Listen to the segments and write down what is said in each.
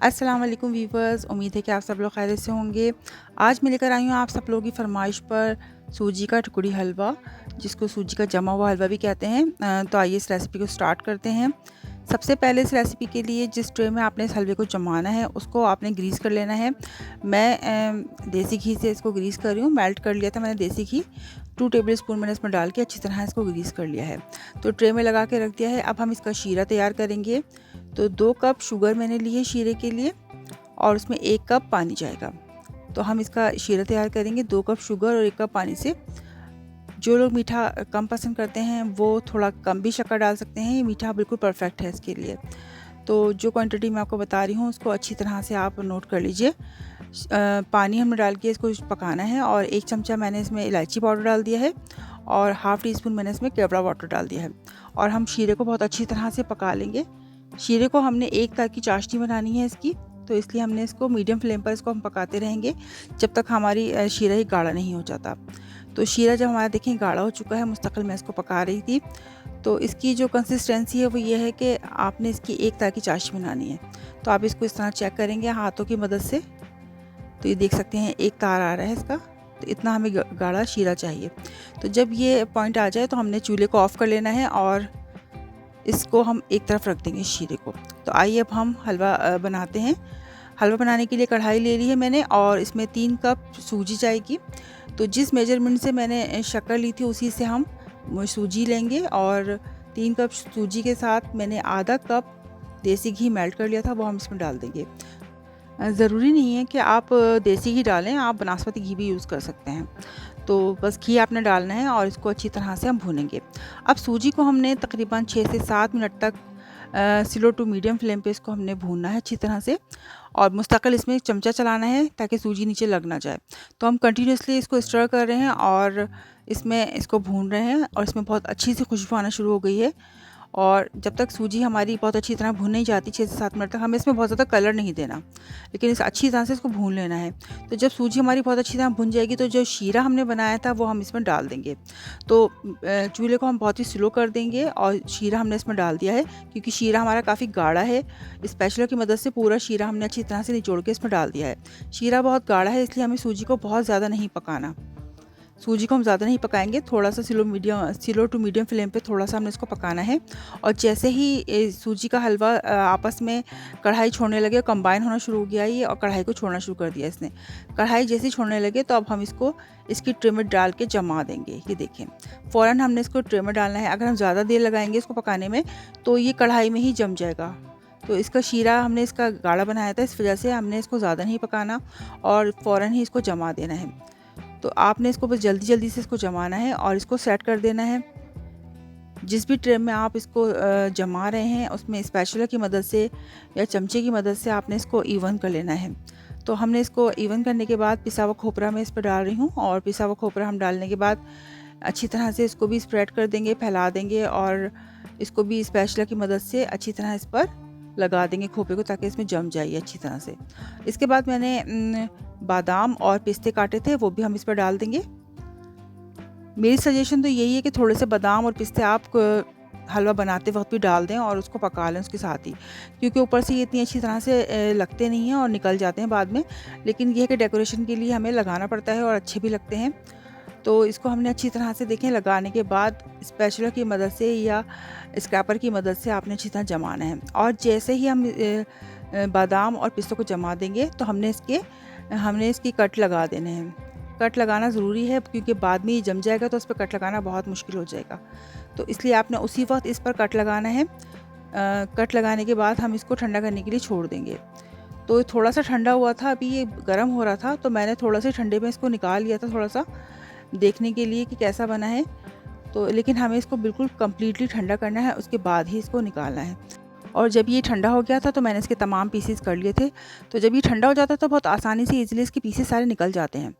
अस्सलाम वालेकुम वीवर्स, उम्मीद है कि आप सब लोग खैरियत से होंगे। आज मैं लेकर आई हूँ आप सब लोगों की फरमाइश पर सूजी का टुकड़ी हलवा, जिसको सूजी का जमा हुआ हलवा भी कहते हैं। तो आइए इस रेसिपी को स्टार्ट करते हैं। सबसे पहले इस रेसिपी के लिए जिस ट्रे में आपने इस हलवे को जमाना है उसको आपने ग्रीस कर लेना है। मैं देसी घी से इसको ग्रीस कर रही हूँ। मेल्ट कर लिया था मैंने देसी घी, 2 टेबल स्पून मैंने इसमें डाल के अच्छी तरह इसको ग्रीस कर लिया है। तो ट्रे में लगा के रख दिया है। अब हम इसका शीरा तैयार करेंगे। तो 2 कप शुगर मैंने ली है शीरे के लिए और उसमें 1 कप पानी जाएगा। तो हम इसका शीरा तैयार करेंगे 2 कप शुगर और 1 कप पानी से। जो लोग मीठा कम पसंद करते हैं वो थोड़ा कम भी शक्कर डाल सकते हैं। ये मीठा बिल्कुल परफेक्ट है इसके लिए। तो जो क्वांटिटी मैं आपको बता रही हूँ उसको अच्छी तरह से आप नोट कर लीजिए। पानी हमने डाल के इसको पकाना है और 1 चमचा मैंने इसमें इलायची पाउडर डाल दिया है और हाफ़ टी स्पून मैंने इसमें केवड़ा वाटर डाल दिया है। और हम शीरे को बहुत अच्छी तरह से पका लेंगे। शीरे को हमने एक तरह की चाशनी बनानी है इसकी, तो इसलिए हमने इसको मीडियम फ्लेम पर इसको हम पकाते रहेंगे जब तक हमारी शीरा ही गाढ़ा नहीं हो जाता। तो शीरा जब हमारा देखें गाढ़ा हो चुका है, मुस्तकिल मैं इसको पका रही थी। तो इसकी जो कंसिस्टेंसी है वो ये है कि आपने इसकी एक तरह की चाशनी बनानी है। तो आप इसको इस तरह चेक करेंगे हाथों की मदद से। तो ये देख सकते हैं एक तार आ रहा है इसका। तो इतना हमें गाढ़ा शीरा चाहिए। तो जब ये पॉइंट आ जाए तो हमने चूल्हे को ऑफ़ कर लेना है और इसको हम एक तरफ रख देंगे शीरे को। तो आइए अब हम हलवा बनाते हैं। हलवा बनाने के लिए कढ़ाई ले ली है मैंने और इसमें 3 कप सूजी जाएगी। तो जिस मेजरमेंट से मैंने शक्कर ली थी उसी से हम सूजी लेंगे और 3 कप सूजी के साथ मैंने आधा कप देसी घी मेल्ट कर लिया था, वो हम इसमें डाल देंगे। ज़रूरी नहीं है कि आप देसी घी डालें, आप बनास्पति घी भी यूज़ कर सकते हैं। तो बस घी आपने डालना है और इसको अच्छी तरह से हम भूनेंगे। अब सूजी को हमने तकरीबन 6 से 7 मिनट तक स्लो टू मीडियम फ्लेम पे इसको हमने भूनना है अच्छी तरह से और मुस्तकिल इसमें चमचा चलाना है ताकि सूजी नीचे लग ना जाए। तो हम कंटिन्यूसली इसको स्टर कर रहे हैं और इसमें इसको भून रहे हैं और इसमें बहुत अच्छी सी खुशबू आना शुरू हो गई है। और जब तक सूजी हमारी बहुत अच्छी तरह भून नहीं जाती 6 से 7 मिनट तक, हमें इसमें बहुत ज़्यादा कलर नहीं देना, लेकिन इस अच्छी तरह से इसको भून लेना है। तो जब सूजी हमारी बहुत अच्छी तरह भुन जाएगी तो जो शीरा हमने बनाया था वो हम इसमें डाल देंगे। तो चूल्हे को हम बहुत ही स्लो कर देंगे और शीरा हमने इसमें डाल दिया है क्योंकि शीरा हमारा काफ़ी गाढ़ा है। स्पैचुला की मदद से पूरा शीरा हमने अच्छी तरह से निचोड़ के इसमें डाल दिया है। शीरा बहुत गाढ़ा है इसलिए हमें सूजी को बहुत ज़्यादा नहीं पकाना। सूजी को हम ज़्यादा नहीं पकाएंगे, थोड़ा सा स्लो टू मीडियम फ्लेम पे थोड़ा सा हमने इसको पकाना है। और जैसे ही सूजी का हलवा आपस में कढ़ाई छोड़ने लगे, कंबाइन होना शुरू हो गया ये और कढ़ाई को छोड़ना शुरू कर दिया इसने। कढ़ाई जैसे ही छोड़ने लगे तो अब हम इसको इसकी ट्रे में डाल के जमा देंगे। ये देखें, फ़ौरन हमने इसको ट्रे में डालना है। अगर हम ज़्यादा देर लगाएंगे इसको पकाने में तो ये कढ़ाई में ही जम जाएगा। तो इसका शीरा हमने इसका गाढ़ा बनाया था, इस वजह से हमने इसको ज़्यादा नहीं पकाना और फ़ौरन ही इसको जमा देना है। तो आपने इसको बस जल्दी से इसको जमाना है और इसको सेट कर देना है। जिस भी ट्रे में आप इसको जमा रहे हैं उसमें स्पैचुला की मदद से या चमचे की मदद से आपने इसको इवन कर लेना है। तो हमने इसको इवन करने के बाद पिसा हुआ खोपरा मैं इस पर डाल रही हूँ और पिसा हुआ खोपरा हम डालने के बाद अच्छी तरह से इसको भी स्प्रेड कर देंगे, फैला देंगे और इसको भी स्पैचुला की मदद से अच्छी तरह इस पर लगा देंगे खोपरे को ताकि इसमें जम जाए अच्छी तरह से। इसके बाद मैंने बादाम और पिस्ते काटे थे वो भी हम इस पर डाल देंगे। मेरी सजेशन तो यही है कि थोड़े से बादाम और पिस्ते आप हलवा बनाते वक्त भी डाल दें और उसको पका लें उसके साथ ही, क्योंकि ऊपर से ये इतनी अच्छी तरह से लगते नहीं हैं और निकल जाते हैं बाद में। लेकिन ये है कि डेकोरेशन के लिए हमें लगाना पड़ता है और अच्छे भी लगते हैं। तो इसको हमने अच्छी तरह से देखें लगाने के बाद स्पैचुला की मदद से या स्क्रैपर की मदद से आपने अच्छी तरह जमाना है। और जैसे ही हम बादाम और पिस्तों को जमा देंगे तो हमने इसकी कट लगा देने हैं। कट लगाना ज़रूरी है क्योंकि बाद में ये जम जाएगा तो उस पर कट लगाना बहुत मुश्किल हो जाएगा। तो इसलिए आपने उसी वक्त इस पर कट लगाना है। कट लगाने के बाद हम इसको ठंडा करने के लिए छोड़ देंगे। तो थोड़ा सा ठंडा हुआ था, अभी ये गर्म हो रहा था तो मैंने थोड़ा सा ठंडे में इसको निकाल लिया था थोड़ा सा देखने के लिए कि कैसा बना है। तो लेकिन हमें इसको बिल्कुल कम्प्लीटली ठंडा करना है, उसके बाद ही इसको निकालना है। और जब ये ठंडा हो गया था तो मैंने इसके तमाम पीसेस कर लिए थे। तो जब ये ठंडा हो जाता है तो बहुत आसानी से ईज़िली इसके पीसेस सारे निकल जाते हैं।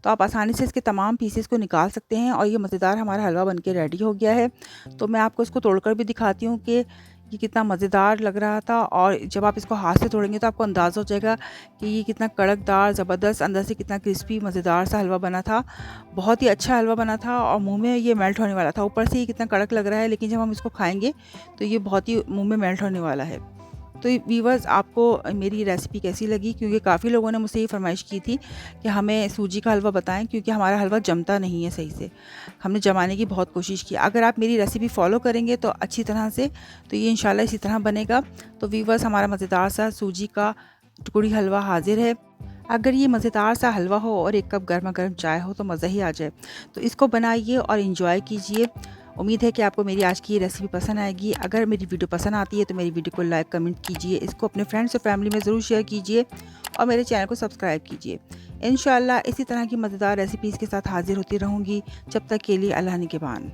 तो आप आसानी से इसके तमाम पीसेस को निकाल सकते हैं और ये मज़ेदार हमारा हलवा बनके रेडी हो गया है। तो मैं आपको इसको तोड़कर भी दिखाती हूँ कि ये कितना मज़ेदार लग रहा था। और जब आप इसको हाथ से तोड़ेंगे तो आपको अंदाज़ा हो जाएगा कि ये कितना कड़कदार, ज़बरदस्त, अंदर से कितना क्रिस्पी मज़ेदार सा हलवा बना था। बहुत ही अच्छा हलवा बना था और मुंह में ये मेल्ट होने वाला था। ऊपर से ये कितना कड़क लग रहा है लेकिन जब हम इसको खाएंगे तो ये बहुत ही मुंह में मेल्ट होने वाला है। तो व्यूअर्स, आपको मेरी रेसिपी कैसी लगी? क्योंकि काफ़ी लोगों ने मुझसे ये फ़रमाइश की थी कि हमें सूजी का हलवा बताएं, क्योंकि हमारा हलवा जमता नहीं है सही से। हमने जमाने की बहुत कोशिश की। अगर आप मेरी रेसिपी फ़ॉलो करेंगे तो अच्छी तरह से, तो ये इंशाल्लाह इसी तरह बनेगा। तो व्यूअर्स, हमारा मज़ेदार सा सूजी का टुकड़ी हलवा हाज़िर है। अगर ये मज़ेदार सा हलवा हो और एक कप गर्मा गर्म चाय हो तो मज़ा ही आ जाए। तो इसको बनाइए और इन्जॉय कीजिए। उम्मीद है कि आपको मेरी आज की ये रेसिपी पसंद आएगी। अगर मेरी वीडियो पसंद आती है तो मेरी वीडियो को लाइक कमेंट कीजिए, इसको अपने फ्रेंड्स और फैमिली में ज़रूर शेयर कीजिए और मेरे चैनल को सब्सक्राइब कीजिए। इंशाल्लाह इसी तरह की मज़ेदार रेसिपीज़ के साथ हाज़िर होती रहूँगी। जब तक के लिए अल्लाह निगहबान।